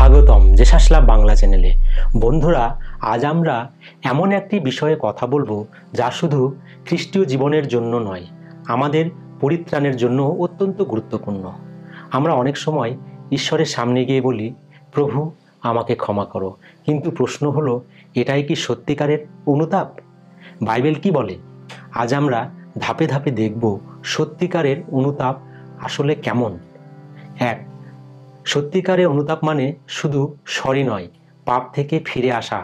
স্বাগতম জেসাস লাভ বাংলা চ্যানেলে। বন্ধুরা, আজ আমরা এমন একটি বিষয়ে কথা বলবো যা শুধু খ্রিস্টীয় জীবনের জন্য নয়, আমাদের পরিত্রাণের জন্য অত্যন্ত গুরুত্বপূর্ণ। আমরা অনেক সময় ঈশ্বরের সামনে গিয়ে বলি, প্রভু আমাকে ক্ষমা করো, কিন্তু প্রশ্ন হলো, এটাই কি সত্যিকারের অনুতাপ? বাইবেল কি বলে? আজ আমরা ধাপে ধাপে দেখব সত্যিকারের অনুতাপ আসলে কেমন। এক, সত্যিকারের অনুতাপ মানে শুধু সরি নয়, পাপ থেকে ফিরে আসা।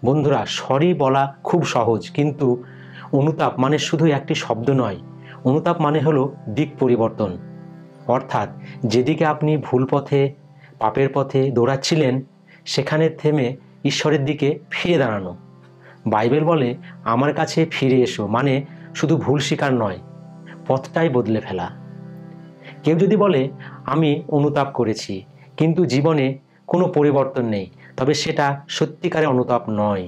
বন্ধুরা, সরি বলা খুব সহজ, কিন্তু অনুতাপ মানে শুধু একটি শব্দ নয়। অনুতাপ মানে হলো দিক পরিবর্তন, অর্থাৎ যেদিকে আপনি ভুল পথে, পাপের পথে দৌড়াচ্ছিলেন, সেখানে থেমে ঈশ্বরের দিকে ফিরে দাঁড়ানো। বাইবেল বলে, আমার কাছে ফিরে এসো মানে শুধু ভুল স্বীকার নয়, পথটাই বদলে ফেলা। কেউ যদি বলে, আমি অনুতাপ করেছি কিন্তু জীবনে কোনো পরিবর্তন নেই, তবে সেটা সত্যিকারের অনুতাপ নয়।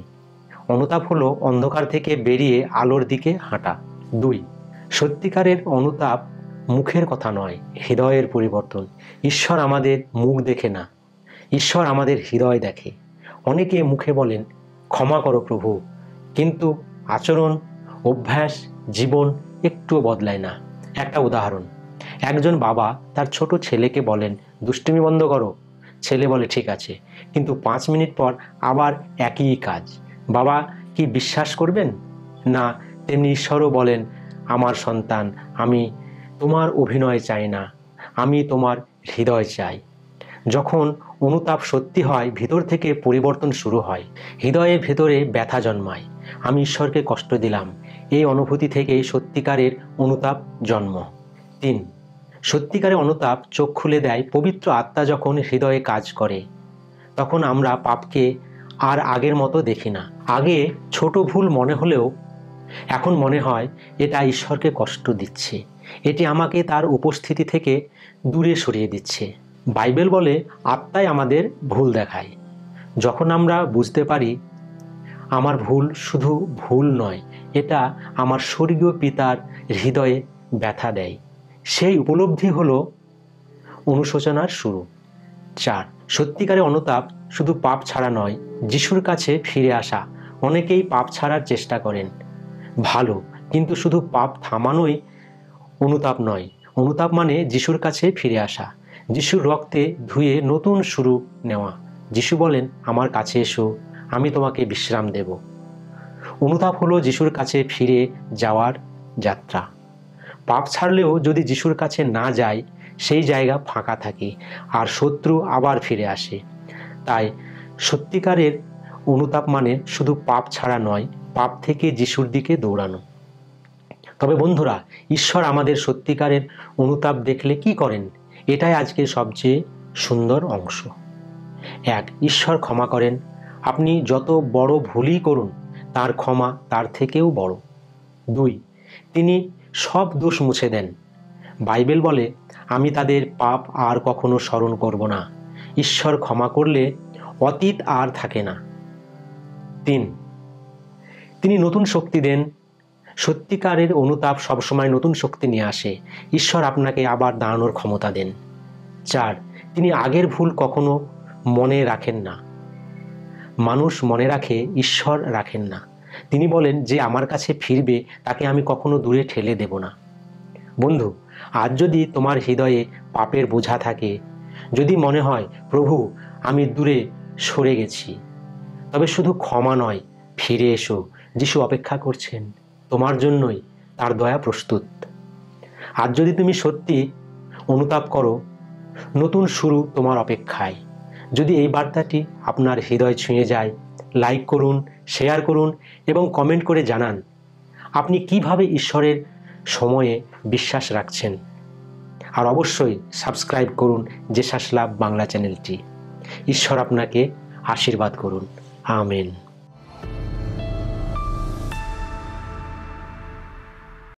অনুতাপ হলো অন্ধকার থেকে বেরিয়ে আলোর দিকে হাঁটা। 2, সত্যিকারের অনুতাপ মুখের কথা নয়, হৃদয়ের পরিবর্তন। ঈশ্বর আমাদের মুখ দেখে না, ঈশ্বর আমাদের হৃদয় দেখে। অনেকে মুখে বলেন, ক্ষমা করো প্রভু, কিন্তু আচরণ, অভ্যাস, জীবন একটুও বদলায় না। একটা উদাহরণ, একজন বাবা তার ছোট ছেলেকে বলেন, দুষ্টুমি বন্ধ করো। ছেলে বলে, ঠিক আছে, কিন্তু 5 মিনিট পর আবার একই কাজ। বাবা কি বিশ্বাস করবেন? না। তেমনি ঈশ্বরও বলেন, আমার সন্তান, আমি তোমার অভিনয় চাই না, আমি তোমার হৃদয় চাই। যখন অনুতাপ সত্যি হয়, ভিতর থেকে পরিবর্তন শুরু হয়। হৃদয়ের ভেতরে ব্যথা জন্মায়, আমি ঈশ্বরকে কষ্ট দিলাম। এই অনুভূতি থেকেই সত্যিকারের অনুতাপ জন্ম। 3, সত্যিকারের অনুতাপ চোখ খুলে দেয়। পবিত্র আত্মা যখন হৃদয়ে কাজ করে, তখন আমরা পাপকে আর আগের মতো দেখি না। আগে ছোট ভুল মনে হলেও এখন মনে হয় এটা ঈশ্বরকে কষ্ট দিচ্ছে, এটি আমাকে তার উপস্থিতি থেকে দূরে সরিয়ে দিচ্ছে। বাইবেল বলে, আত্মাই আমাদের ভুল দেখায়। যখন আমরা বুঝতে পারি আমার ভুল শুধু ভুল নয়, এটা আমার স্বর্গীয় পিতার হৃদয়ে ব্যথা দেয়, সেই উপলব্ধি হলো অনুশোচনার শুরু। 4, সত্যিকারের অনুতাপ শুধু পাপ ছাড়া নয়, যিশুর কাছে ফিরে আসা। অনেকেই পাপ ছাড়ার চেষ্টা করেন, ভালো, কিন্তু শুধু পাপ থামানোই অনুতাপ নয়। অনুতাপ মানে যিশুর কাছে ফিরে আসা, যিশুর রক্তে ধুয়ে নতুন শুরু নেওয়া। যিশু বলেন, আমার কাছে এসো, আমি তোমাকে বিশ্রাম দেব। অনুতাপ হলো যিশুর কাছে ফিরে যাওয়ার যাত্রা। পাপ ছাড়লেও যদি যিশুর কাছে না যায়, সেই জায়গা ফাঁকা থাকে আর শত্রু আবার ফিরে আসে। তাই সত্যিকারের অনুতাপ মানে শুধু পাপ ছাড়া নয়, পাপ থেকে যিশুর দিকে দৌড়ানো। তবে বন্ধুরা, ঈশ্বর আমাদের সত্যিকারের অনুতাপ দেখলে কি করেন? এটাই আজকের সবচেয়ে সুন্দর অংশ। 1, ঈশ্বর ক্ষমা করেন। আপনি যত বড় ভুলই করুন, তার ক্ষমা তার থেকেও বড়। 2, তিনি সব দোষ মুছে দেন। বাইবেল বলে, আমি তাদের পাপ আর কখনো স্মরণ করব না। ঈশ্বর ক্ষমা করলে অতীত আর থাকে না। 3, তিনি নতুন শক্তি দেন। সত্যিকারের অনুতাপ সবসময় নতুন শক্তি নিয়ে আসে। ঈশ্বর আপনাকে আবার দাঁড়ানোর ক্ষমতা দেন। 4, তিনি আগের ভুল কখনো মনে রাখেন না। মানুষ মনে রাখে, ঈশ্বর রাখেন না। তিনি বলেন, যে আমার কাছে ফিরবে তাকে আমি কখনো দূরে ঠেলে দেব না। বন্ধু, আজ যদি তোমার হৃদয়ে পাপের বোঝা থাকে, যদি মনে হয়, প্রভু আমি দূরে সরে গেছি, তবে শুধু ক্ষমা নয়, ফিরে এসো। যিশু অপেক্ষা করছেন, তোমার জন্যই তার দয়া প্রস্তুত। আজ যদি তুমি সত্যি অনুতাপ করো, নতুন শুরু তোমার অপেক্ষায়। যদি এই বার্তাটি আপনার হৃদয় ছুঁয়ে যায়, লাইক করুন, শেয়ার করুন এবং কমেন্ট করে জানান আপনি কিভাবে ঈশ্বরের সময়ে বিশ্বাস রাখছেন। আর অবশ্যই সাবস্ক্রাইব করুন জেসাস লাভ বাংলা চ্যানেলটি। ঈশ্বর আপনাকে আশীর্বাদ করুন। আমেন।